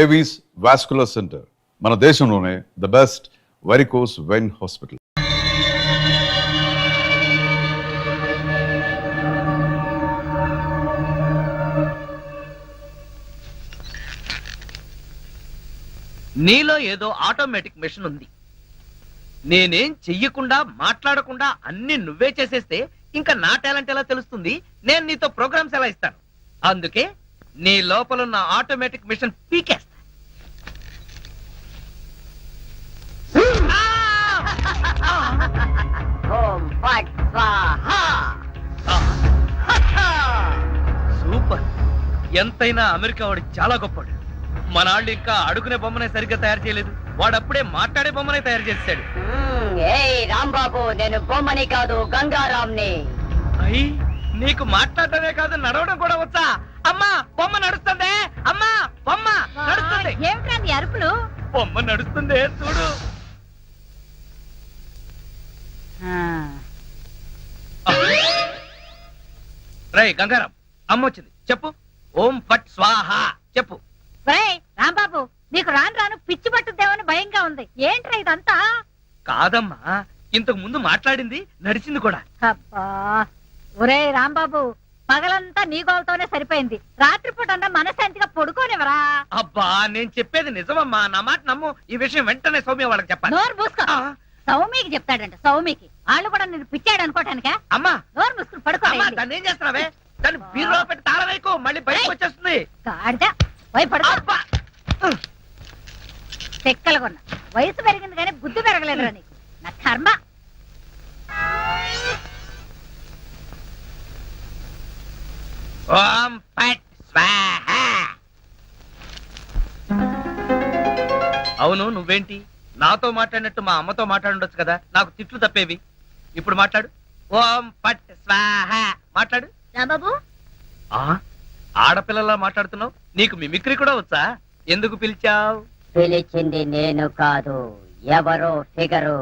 Avis vascular centre మన దేశంలోనే the best varicose vein hospital. నీలో ఏదో ఆటోమేటిక్ మెషిన్ ఉంది. నేనేం చెయ్యకుండా మాట్లాడకుండా అన్ని నువ్వే చేసేస్తే ఇంకా నా టాలెంట్ ఎలా తెలుస్తుంది? నేను నీతో ప్రోగ్రామ్స్ ఎలా ఇస్తాను? అందుకే నీ లోపలున్న ఆటోమేటిక్ మిషన్ పీకేస్తా. సూపర్. ఎంతైనా అమెరికా వాడు చాలా గొప్పవాడు. మన వాళ్ళు ఇంకా అడుగునే బొమ్మనే సరిగ్గా తయారు చేయలేదు, వాడప్పుడే మాట్లాడే బొమ్మనే తయారు చేశాడు. రాంబాబు, నేను బొమ్మని కాదు గంగారాంని. అయ్యి, నీకు మాట్లాడటమే కాదు నడవడం కూడా వచ్చా? అమ్మా బొమ్మ నడుస్తుంది, అమ్మా బొమ్మ నడుస్తుంది. ఏమిట్రా నీ అరుపులు? బొమ్మ నడుస్తుంది చూడు. రై గంగారాం, అమ్మ వచ్చింది, చెప్పు. ఓం ఫట్ స్వాహ చెప్పు. రాంబాబు, నీకు రాను రాను పిచ్చి పట్టుద్దేమని భయంగా ఉంది. ఏంట్రా ఇదంతా? కాదమ్మా, ఇంతకు ముందు మాట్లాడింది నడిచింది కూడా. అబ్బా, ఒరే రాంబాబు, పగలంతా నీ గోలతోనే సరిపోయింది. రాత్రిపూట అన్నా మనశాంతిగా పడుకోనివరా? అబ్బా, నేను చెప్పేది నిజమమ్మా, నా మాట నమ్ము. ఈ విషయం వెంటనే సౌమ్య వాళ్ళకి చెప్పాలి. నోరు మూసుకో. సౌమికి చెప్తాడంట. సౌమికి వాళ్ళు కూడా నేను పిచ్చాడు అనుకోటానికా? అమ్మా నోరు మూసుకుని పడుకో. దాన్ని ఏం చేస్తున్నావే? దాన్ని బీరులో పెట్టి తాళం వేయకు, మళ్ళీ బయటకు వచ్చేస్తుంది. పోయి పడుకో. చెక్కలుగొన్నా వయసు పెరిగింది కానీ బుద్ధి పెరగలేదురా నీకు. నా కర్మ. ఓం ఫట్ స్వాహ. అవును, నువ్వేంటి నాతో మాట్లాడినట్టు మా అమ్మతో మాట్లాడుండొచ్చు కదా, నాకు తిట్లు తప్పేవి. ఇప్పుడు మాట్లాడు. ఓం ఫట్ స్వాహ మాట్లాడు. రాంబాబు, ఆడపిల్లలా మాట్లాడుతున్నావు. నీకు మిమిక్రీ కూడా వచ్చా? ఎందుకు పిలిచావు? పిలిచింది నేను కాదు, ఎవరో ఫిగరు.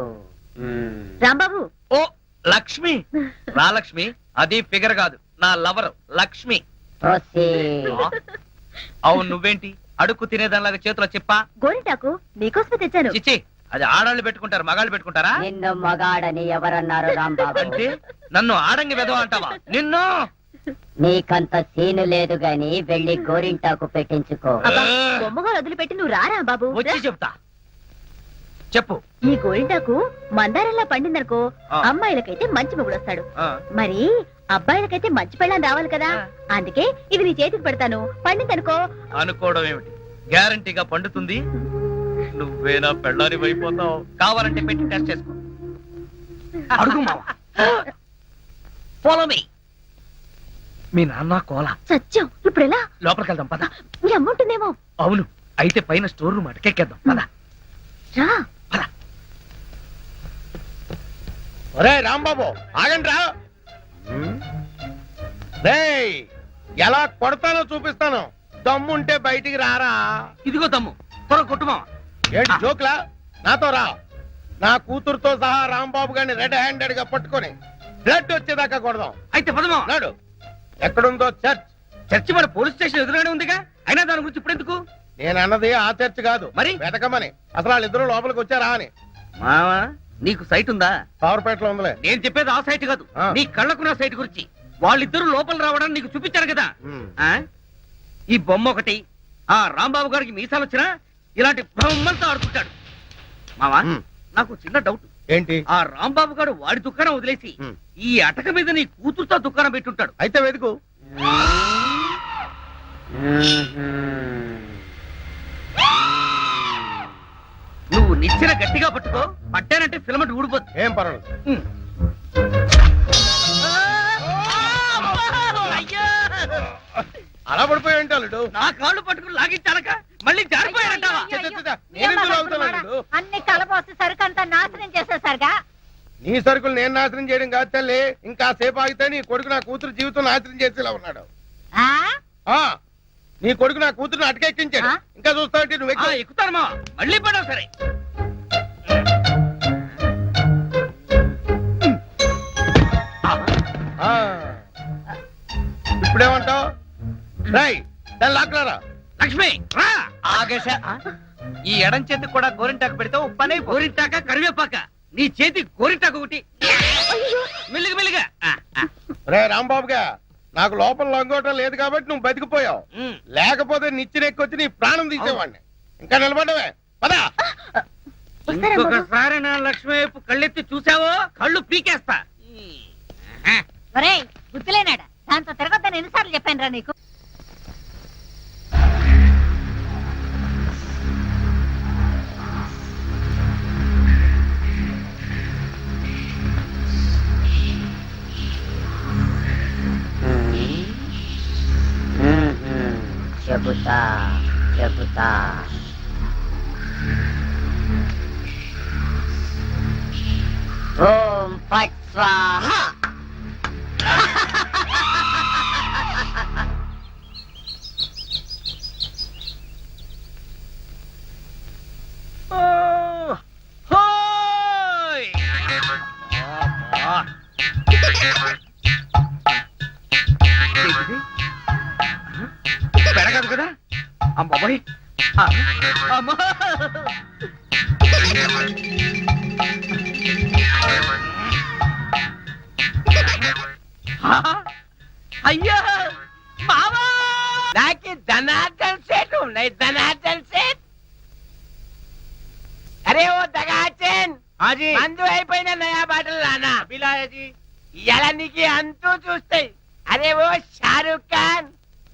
రాంబాబు. ఓ లక్ష్మి. రా లక్ష్మి, అది ఫిగర్ కాదు, నా లవర్ లక్ష్మి. అవును, నువ్వేంటి అడుక్కు తినేదానిలాగా చేతిలో చెప్పా? గోరింటాకు నీకోసమే తెచ్చాను. చిచ్చి, అది ఆడాళ్ళు పెట్టుకుంటారు, మగాళ్ళు పెట్టుకుంటారా? నిన్ను మగాడని ఎవరన్నారు రాంబాబు? అంటే నన్ను ఆడంగి వెదవ అంటావా? నిన్ను. నీకంత సీను లేదు గాని వెళ్ళి గోరింటాకు పెట్టించుకో. బొమ్మగా వదిలిపెట్టి నువ్వు రారా బాబు. వచ్చి చెప్తా, చెప్పు. ఈ గోరింటాకు మందారంలా పండిందనుకో, అమ్మాయిలకైతే మంచి మొగుడు వస్తాడు, మరి అబ్బాయిలకైతే మంచి పెళ్ళాన్ని రావాలి కదా. అందుకే ఇది నీ చేతికి పెడతాను, పండిందనుకో. అనుకోవడం ఏమిటి, గ్యారంటీగా పండుతుంది. నువ్వేనా పెళ్ళారి అయిపోతావు. కావాలంటే పెట్టి టెస్ట్ చేసుకో. అడుగు మావా. Follow me. మీ నాన్న కోల సత్యం. ఇప్పుడు ఎలా? లోపలికి వెళ్దాం పద. నీ అమ్ముంటుందేమో. అవును, అయితే పైన స్టోర్ రూమ్ అటకెక్కేద్దాం పద. రా. ఒరే రాంబాబు, ఆగండి రా. ఎలా కొడతానో చూపిస్తాను. దమ్ముంటే బయటికి రారా. ఇదిగో దమ్ము, త్వర కొట్టుమా. ఏంటి జోక్లా? నాతో రా. నా కూతురుతో సహా రాంబాబు గారిని రెడ్ హ్యాండెడ్ గా పట్టుకొని బ్లడ్ వచ్చేదాకా కొడదాం. అయితే పదమా. నాడు ఎక్కడుందో చర్చ్. చర్చి మన పోలీస్ స్టేషన్ ఎదురుగానే ఉందిగా, అయినా దాని గురించి ఇప్పుడు ఎందుకు? నేను అన్నది ఆ చర్చ్ కాదు, మరి వెతకమని. అసలు వాళ్ళిద్దరూ లోపలికి వచ్చారా అని. మావా, నీకు సైట్ ఉందా? పవర్పేటలో ఉందిలే. నేను చెప్పేది ఆ సైట్ కాదు, నీ కళ్ళకున్న సైట్ గురించి. వాళ్ళిద్దరూ లోపల రావడానికి నీకు చూపించారు కదా. ఈ బొమ్మ ఒకటి, ఆ రాంబాబు గారికి మీసాలు వచ్చినా ఇలాంటి బొమ్మలతో ఆడుకుంటాడు. మావా, నాకు చిన్న డౌట్. ఏంటి? ఆ రాంబాబు గారు వాడి దుకాణం వదిలేసి ఈ అటక మీద నీ కూతురుతో దుకాణం పెట్టుంటాడు. అయితే వెతుకు. నువ్వు నిచ్చెన గట్టిగా పట్టుకో, పట్టానంటే ఫిలమెంట్ ఊడిపోద్ది. ఏం పర్వాలేదు. అలా పడిపోయి ఉంటాడు. నా కాళ్ళు పట్టుకుని లాగించాలక మళ్ళీ జారిపోయారంటావా? అన్ని కలపోసి సరుకంతా నాశనం చేసేసరిగా. నీ సరుకులు నేను నాశనం చేయడం కాదు తల్లి. ఇంకా సేపు ఆగితే నీ కొడుకు నా కూతురు జీవితం నాశనం చేసేలా ఉన్నాడు. నీ కొడుకు నా కూతురుని అటకెక్కించాడు. ఇంకా చూస్తావంటే నువ్వు ఎక్కుతానమా? మళ్ళీ పడవు. సరే, ఇప్పుడేమంటావు? రై, దాన్ని లాక్కలారా. లక్ష్మి రా ఆగేశ ఈ ఎడం చేతికి కూడా గోరింటాకు పెడితే ఉప్పనే గోరింటాక కరివేపాక నీ చేతి గోరింటాకు ఒకటి మెల్లిగా మెల్లిగా రే రాంబాబుగా నాకు లోపల లంగోటం లేదు కాబట్టి నువ్వు బతికిపోయావు. లేకపోతే నిచ్చినెక్కొచ్చి నీ ప్రాణం తీసేవాడిని. ఇంకా నిలబడవే పదా. ఇంకొకసారి నా లక్ష్మి వైపు కళ్ళెత్తి చూసావో కళ్ళు పీకేస్తా. ఒరేయ్ గుర్తులేనాడా దాంతో తిరగొద్దని ఎన్నిసార్లు చెప్పాను రా నీకు. చెబుతా చెబుతా ఓం ఫట్ స్వాహ. పెడగదు కదా అమ్మాయి అమ్మా అయ్యో మామా నాకు ధనార్దన్ సెట్ ఉన్నాయి ధనార్దన్ సెట్. అరే ఓ దగాచన్ మందు అయిపోయిన నయా బాటలు రానా బిలాయజీ ఇలా నీకు అంతూ చూస్తాయి. అరే ఓ షారూక్ ఖాన్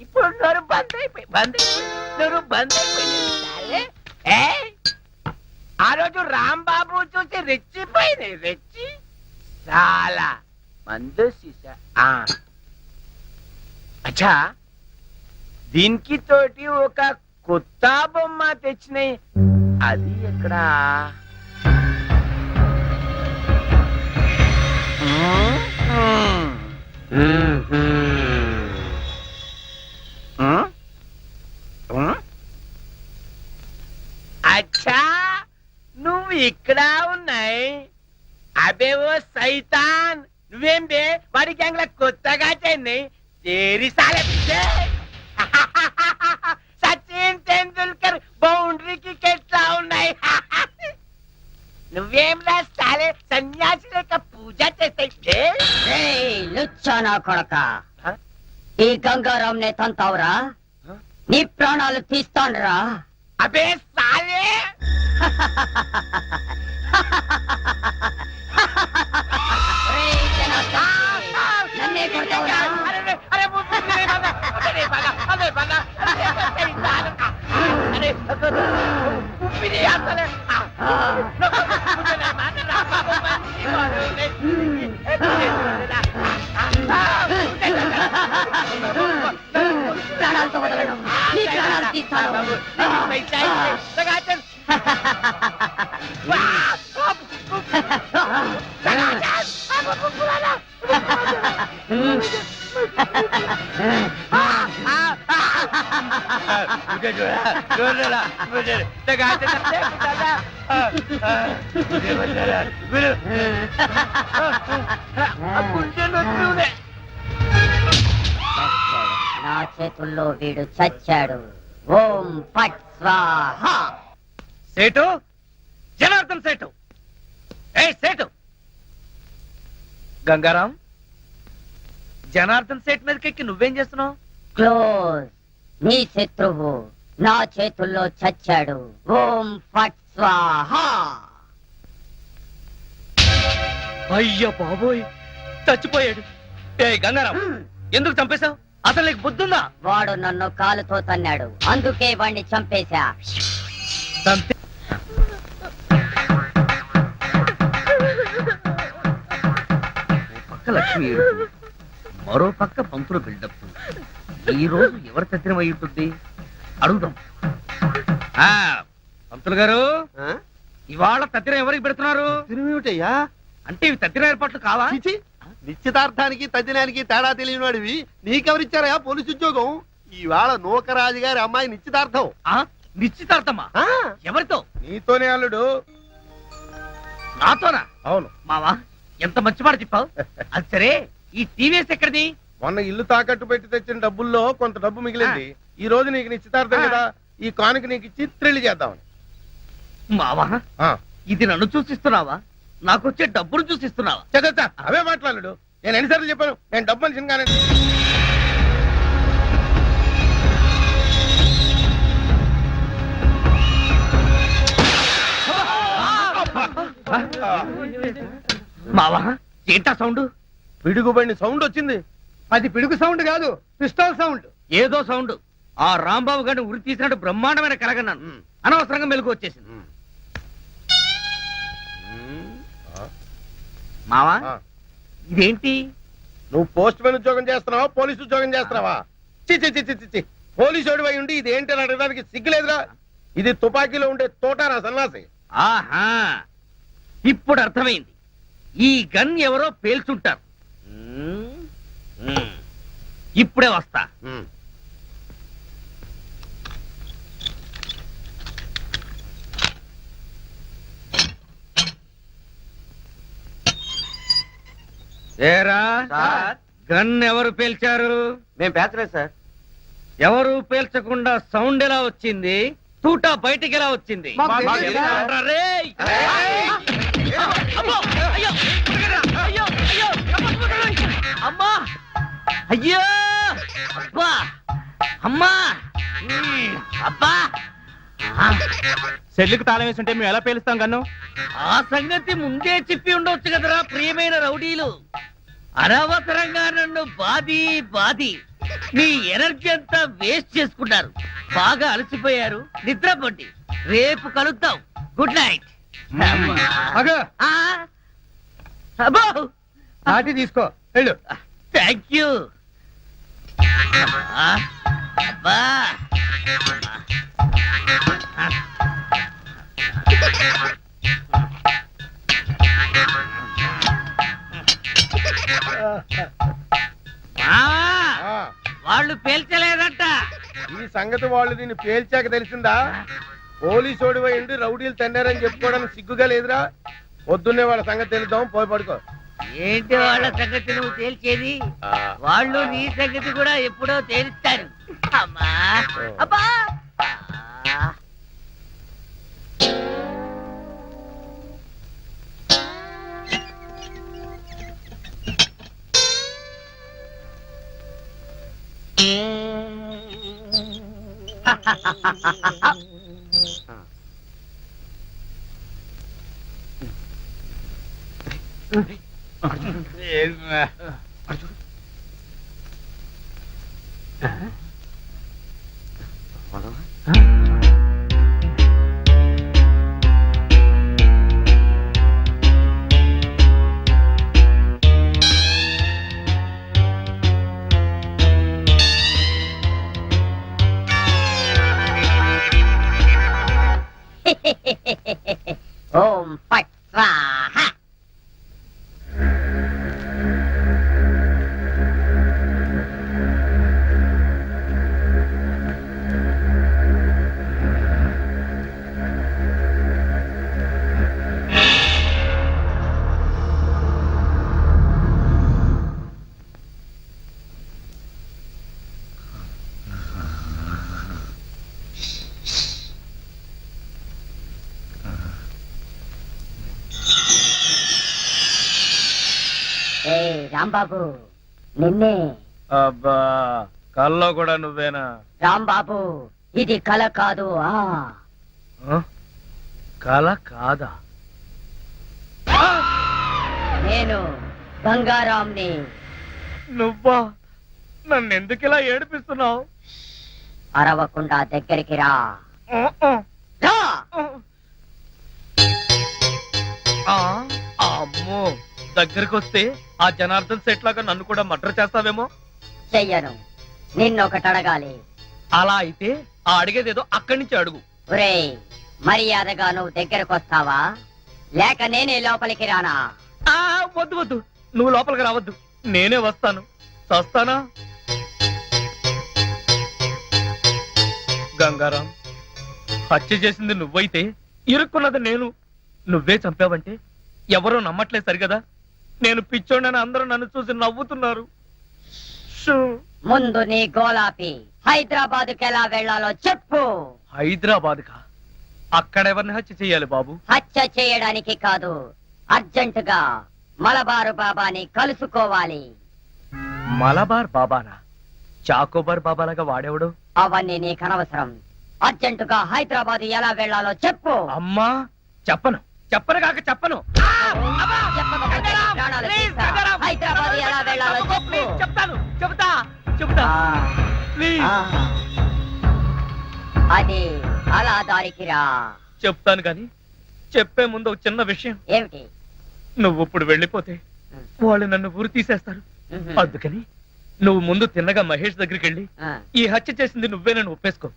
ఇప్పుడు నోరు బంద్ అయిపోయి నోరు బంద్ అయిపోయింది. ఆ రోజు రాంబాబు చూసి రెచ్చిపోయింది రెచ్చి చాలా మందు సీసా. అచ్చా దీనికి తోటి ఒక కొత్త బొమ్మ తెచ్చినాయి. అది ఎక్కడ అచ్చా నువ్వు ఇక్కడ ఉన్నాయి. అబే ఓ సైతాన్ నువ్వేం బే వాడి గ్యాంగ్ లా కొత్తగా చెన్నై తేరి సాలే సచిన్ టెండూల్కర్ బౌండరీకి కెట్లా ఉన్నాయి. నువ్వేం రాస్తాలే సన్యాసి లేక పూజ చేస్తాయి. లుచ్చానా కొడక ఈ గంగారాం నే తంతావురా నీ ప్రాణాలు తీస్తాన్రా. అబే సాలే నన్నే కొడతావురా. ప్రాణాలతో వదలను నీ ప్రాణాలు తీస్తాను. నా చేతుల్లో వీడు చచ్చాడు. ఓం ఫట్ స్వాహ. సేటు జనార్దన్ సేటు ఏ సేటు గంగారాం జనార్దన్ సేట్ మీదకెక్కి నువ్వేం చేస్తున్నావు? క్లోజ్. నీ శత్రువు నా చేతుల్లో చచ్చాడు. ఓం ఫట్ స్వాహ. అయ్యో బాబోయ్ చచ్చిపోయాడు. ఏ గంగారాం ఎందుకు చంపేశావు? అసలు నీకు బుద్ధుందా? వాడు నన్ను కాలుతో తన్నాడు అందుకే వాణ్ణి చంపేశా. పక్క లక్ష్మి ఏడుపు, మరో పక్క పంతులు బిల్డప్. ఈ రోజు ఎవరు తత్తిరం అయి ఉంటుంది అడుగుదాం. పంతులు గారు ఇవాళ తత్తిరం ఎవరికి పెడుతున్నారు? తిరుమిటయ్యా అంటే ఇవి తత్తిరం ఏర్పాట్లు కావా? నిశ్చితార్థానికి తద్దినానికి తేడా తెలియని వాడివి నీకెవరిచ్చారా పోలీసు ఉద్యోగం? ఈవేళ నూకరాజు గారి అమ్మాయి నిశ్చితార్థం. నిశ్చితార్థమా? ఎవరితో? నీతోనే అల్లుడు. నాతోనా? అవును మావా ఎంత మంచి మాట చెప్పావు. అది సరే ఈ టీవీఎస్ ఎక్కడిది? మొన్న ఇల్లు తాకట్టు పెట్టి తెచ్చిన డబ్బుల్లో కొంత డబ్బు మిగిలింది. ఈ రోజు నీకు నిశ్చితార్థం కదా, ఈ కానుక నీకు ఇచ్చి థ్రిల్ చేద్దామని. మావా ఆ, ఇది నన్ను చూసిస్తున్నావా నాకొచ్చే డబ్బులు చూసిస్తున్నావా? చదవచ్చా? అవే మాట్లాడు. నేను ఎన్నిసార్లు చెప్పాను నేను డబ్బు మనిషిని కానీ. మావా ఏంటా సౌండ్? పిడుగుబడిన సౌండ్ వచ్చింది. అది పిడుగు సౌండ్ కాదు, పిస్టల్ సౌండ్. ఏదో సౌండ్. ఆ రాంబాబు గారిని ఉరి తీసినట్టు బ్రహ్మాండమైన కలగన్నాను. అనవసరంగా మెలకు వచ్చేసింది. మావా ఆ, ఇదేంటి? నువ్వు పోస్ట్ మ్యాన్ ఉద్యోగం చేస్తున్నావా, పోలీసు ఉద్యోగం చేస్తున్నావా? చి పోలీసు ఓడి ఉండి ఇది ఏంటి అని అడగడానికి సిగ్గులేదురా? ఇది తుపాకీలో ఉండే తోటారా సన్నాసి. ఆహా ఇప్పుడు అర్థమైంది. ఈ గన్ ఎవరో పేల్చుంటారు. ఇప్పుడే వస్తా. ఏరా గన్ ఎవరు పేల్చారు? మేము పేర్చలేదు సార్. ఎవరు పేల్చకుండా సౌండ్ ఎలా వచ్చింది? తూటా బయటికి ఎలా వచ్చింది? మాకు తెలియదు సార్. ఏంట్రా రేయ్? అమ్మో! అయ్యో! అయ్యో! అయ్యో! అమ్మా! అయ్యో! అబ్బా! అమ్మా! అబ్బా! సెల్లుకి తాళం వేసి ఉంటే మేము ఎలా పేలుస్తాం కన్ను? ఆ సంగతి ముందే చెప్పి ఉండొచ్చు కదరా ప్రియమైన రౌడీలు. అనవసరంగా నన్ను బాది మీ ఎనర్జీ అంతా వేస్ట్ చేసుకున్నారు. బాగా అలసిపోయారు, నిద్రపోండి. రేపు కలుద్దాం. Good night. అగో అబ్బో నాటి తీసుకో వెళ్ళు. Thank you. అబ్బా ఆ, వాళ్ళు పేల్చలేదట. ఈ సంగతి వాళ్ళు దీన్ని పేల్చాక తెలిసిందా? పోలీసు ఓడి ఉండి రౌడీలు తన్నారని చెప్పుకోవడానికి సిగ్గుగా లేదురా? పొద్దున్నే వాళ్ళ సంగతి తెలుద్దాం, పోయి పడుకో. ఏంటి వాళ్ళ సంగతి నువ్వు తేల్చేది? ఆ, వాళ్ళు నీ సంగతి కూడా ఎప్పుడో తేలుస్తారు. అమ్మా అబ్బా ఆ. ఓం ఫట్ స్వాహా. ఏ రాంబాబు, నిన్నే. అబ్బా కల్లో కూడా నువ్వేనా? రాంబాబు, ఇది కల కాదు. కల కాదా? నేను గంగారాంని. నువ్వా? నన్ను ఎందుకు ఇలా ఏడిపిస్తున్నావు? అరవకుండా దగ్గరికి రా. రా. అమ్మో, దగ్గరికి వస్తే ఆ జనార్దన్ సెట్ లాగా నన్ను కూడా మర్డర్ చేస్తావేమో. చెయ్యను. నిన్నొకటి అడగాలి. అలా అయితే ఆ అడిగేదేదో అక్కడి నుంచి అడుగు. ఒరేయ్, మర్యాదగా నువ్వు దగ్గరకు వస్తావా, లేక నేనే లోపలికి రానా? వద్దు వద్దు, నువ్వు లోపలికి రావద్దు, నేనే వస్తాను. చస్తానా? గంగారాం, హత్య చేసింది నువ్వైతే ఇరుక్కున్నది నేను. నువ్వే చంపావంటే ఎవరో నమ్మట్లేదు సరిగదా? నేను పిచ్చోడని అందరూ నన్ను చూసి నవ్వుతున్నారు. ముందు నీ గోలాపి. హైదరాబాద్కి ఎలా వెళ్ళాలో చెప్పు. హైదరాబాద్ కా? అక్కడ ఎవరిని హత్య చెయ్యాలి బాబు? హత్య చేయడానికి కాదు, అర్జెంటుగా మలబారు బాబాని కలుసుకోవాలి. మలబార్ బాబానా? చాకోబార్ బాబాలాగా వాడేవాడు? అవన్నీ నీకు అనవసరం. అర్జెంటుగా హైదరాబాద్ ఎలా వెళ్ళాలో చెప్పు. అమ్మా చెప్పను, చెప్పను కాక చెప్పను. చెప్పకపోతే నీ ప్రాణాలు తీస్తా. హైదరాబాద్ ఎలా వెళ్ళాలో చెప్పు. చెప్తాను, చెబుతా చెబుతా ప్లీజ్. అది అలా దారికి రా. చెప్తాను గాని చెప్పే ముందు ఒక చిన్న విషయం. ఏమిటి? నువ్వు ఇప్పుడు వెళ్ళిపోతే వాళ్ళు నన్ను ఊరు తీసేస్తారు. అందుకని నువ్వు ముందు తిన్నగా మహేష్ దగ్గరికి వెళ్ళి ఈ హత్య చేసింది నువ్వేనని ఒప్పేసుకో.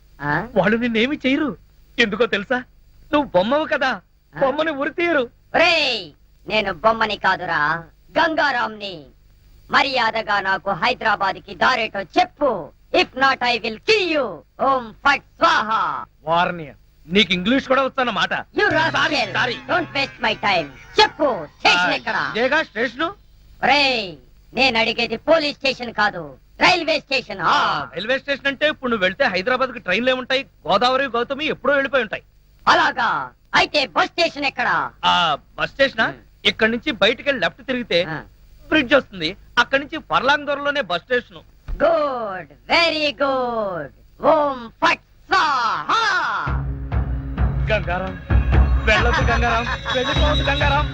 వాళ్ళు నిన్నేమి చేయరు. ఎందుకో తెలుసా? నువ్వు బొమ్మవు కదా, బొమ్మని ఉరి తీయరు. ఒరేయ్, నేను బొమ్మని కాదురా, గంగారాంని. మర్యాదగా నాకు హైదరాబాద్ కి దారేటో చెప్పు. If not I will kill you. ఓం ఫట్ స్వాహా. వార్నియ, నీకు ఇంగ్లీష్ కూడా వస్తానమాట. You rascal, don't waste my time. చెప్పు, స్టేషన్ ఎక్కడ? ఇదేగా స్టేషను. ఒరేయ్, నేను అడిగేది పోలీస్ స్టేషన్ కాదు, రైల్వే స్టేషన్. రైల్వే స్టేషన్ అంటే ఇప్పుడు నువ్వు వెళ్తే హైదరాబాద్ కి ట్రైన్లు ఏముంటాయి? గోదావరి గౌతమి ఎప్పుడో వెళ్ళిపోయి ఉంటాయి. అలాగా? అయితే బస్ స్టేషన్ ఎక్కడ? ఆ బస్ స్టేషన్ ఇక్కడ నుంచి బయటికి వెళ్ళి లెఫ్ట్ తిరిగితే బ్రిడ్జ్ వస్తుంది. అక్కడి నుంచి ఫర్లాంగ్ దూరంలోనే bus station. Good, very good. ఓం ఫట్ స్వాహా. గంగారాం, వెళ్ళొద్దు గంగారాం, వెళ్ళిపోవద్దు గంగారాం.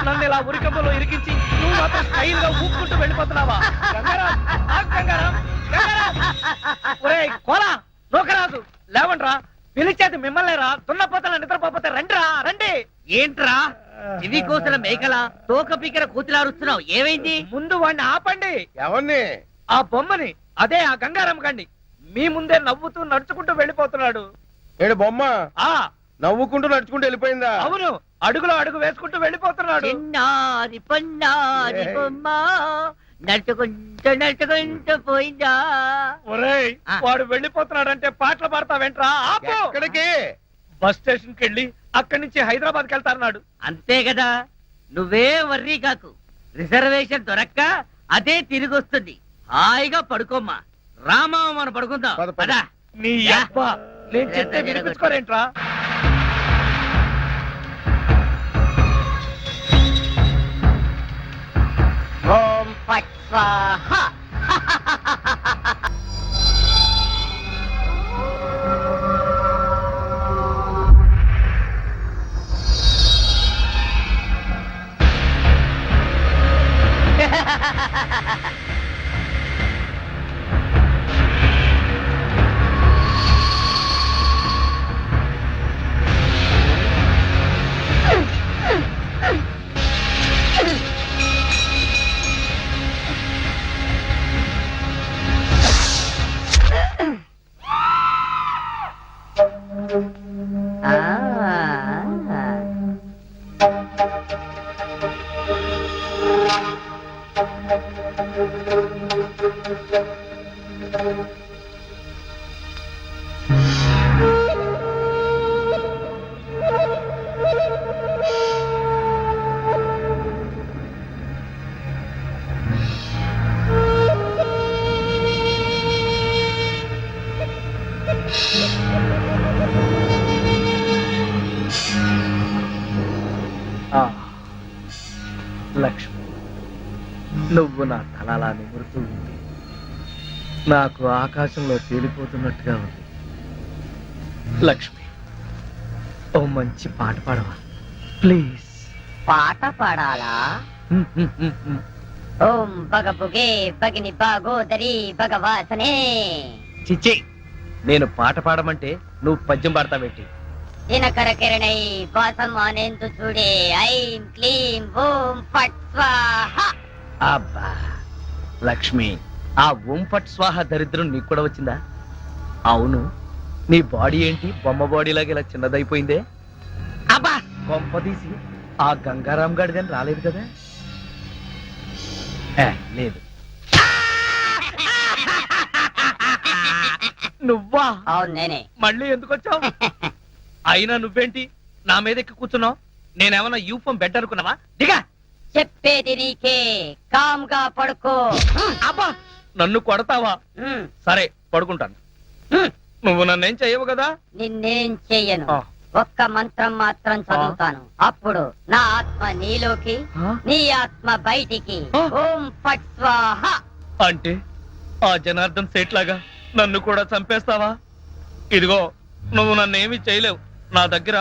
నన్ను ఇలా ఉరికంపలో ఇరికించి నువ్వు మాత్రం స్టైల్ గా ఊపుకుంటూ వెళ్ళిపోతున్నావా? గంగారాం, ఆగు గంగారాం, గంగారాం. ఒరేయ్ కోలా, నోకరాజు, లేవండ్రా. పిలిచేది మిమ్మల్నేరా. దున్నపోతల నిద్రపోతే రండిరా, రండి. ఏంట్రా ఇవి కోసిన మేకల తోక పీకర కూతులారుస్తున్నావు? ఏమైంది? ముందు వాడిని ఆపండి. ఎవరిని? ఆ బొమ్మని, అదే ఆ గంగారాం గండి. మీ ముందే నవ్వుతూ నడుచుకుంటూ వెళ్ళిపోతున్నాడు. ఏడు బొమ్మ ఆ నవ్వుకుంటూ నడుచుకుంటూ వెళ్ళిపోయిందా? అవును, అడుగులో అడుగు వేసుకుంటూ వెళ్ళిపోతున్నాడు. చిన్నారి పొన్నారి బొమ్మ నడుచుకుంటూ పోయిందా? ఒరేయ్, వాడు వెళ్ళిపోతున్నాడంటే పాటలు పాడతా వెంట్రా. ఆపు. ఎక్కడికి? బస్ స్టేషన్ కి వెళ్ళి అక్కడి నుంచి హైదరాబాద్ కి వెళ్తారన్నాడు. అంతే కదా, నువ్వే వర్రీ కాకు. రిజర్వేషన్ దొరక్క అదే తిరిగి వస్తుంది. హాయిగా పడుకోమ్మా. రామా, మనం పడుకుందాం. పద, పద. పద. నీ అబ్బా, నేను చెప్తే వినిపించుకోరేంట్రా? ఓం ఫట్ స్వాహా. లక్ష్మి, నువ్వు నా తలలా నిమురుతూ ఉంది. నాకు ఆకాశంలో తేలిపోతున్నట్టుగా ఉంది. లక్ష్మి, ఓ మంచి పాట పాడవా ప్లీజ్? పాట పాడాలా? ఓం బగబుగే బగిని బాగోదరి భగవాసనే. చిచ్చి, నేను పాట పాడమంటే నువ్వు పద్యం పాడతావేంటి? దినకర కిరణై వాసం అనేందు చూడే. ఐం క్లీం ఓం ఫట్ స్వాహా. అబ్బా లక్ష్మి, ఆ ఓం ఫట్ స్వాహ దరిద్రం నీకు కూడా వచ్చిందా? అవును, నీ బాడీ ఏంటి బొమ్మ బాడీ లాగా ఇలా చిన్నదైపోయిందే? అబ్బా, కొంపదీసి ఆ గంగారాం గాడిదని రాలేదు కదా? లేదు. నువ్వా? అవును, నేనే. మళ్ళీ ఎందుకు వచ్చావు? అయినా నువ్వేంటి నా మీద ఎక్కి కూర్చున్నావు? నేనేమన్నా యూఫం బెడ్ అనుకున్నావా? దిగా. చెప్పేది నీకే, కామ్గా పడుకో. అబ్బా, నన్ను కొడతావా? సరే, పడుకుంటాను. నువ్వు నన్నేం చెయ్యవు కదా నిన్నేం చెయ్యను ఆ. ఒక్క మంత్రం మాత్రం చదువుతాను అప్పుడు నా ఆత్మ నీలోకి నీ ఆత్మ బయటికి ఆ. ఓం ఫట్ స్వాహ అంటే ఆ జనార్దన్ సేట్ లాగా నన్ను కూడా చంపేస్తావా? ఇదిగో నువ్వు నన్నేమి చేయలేవు. నా దగ్గర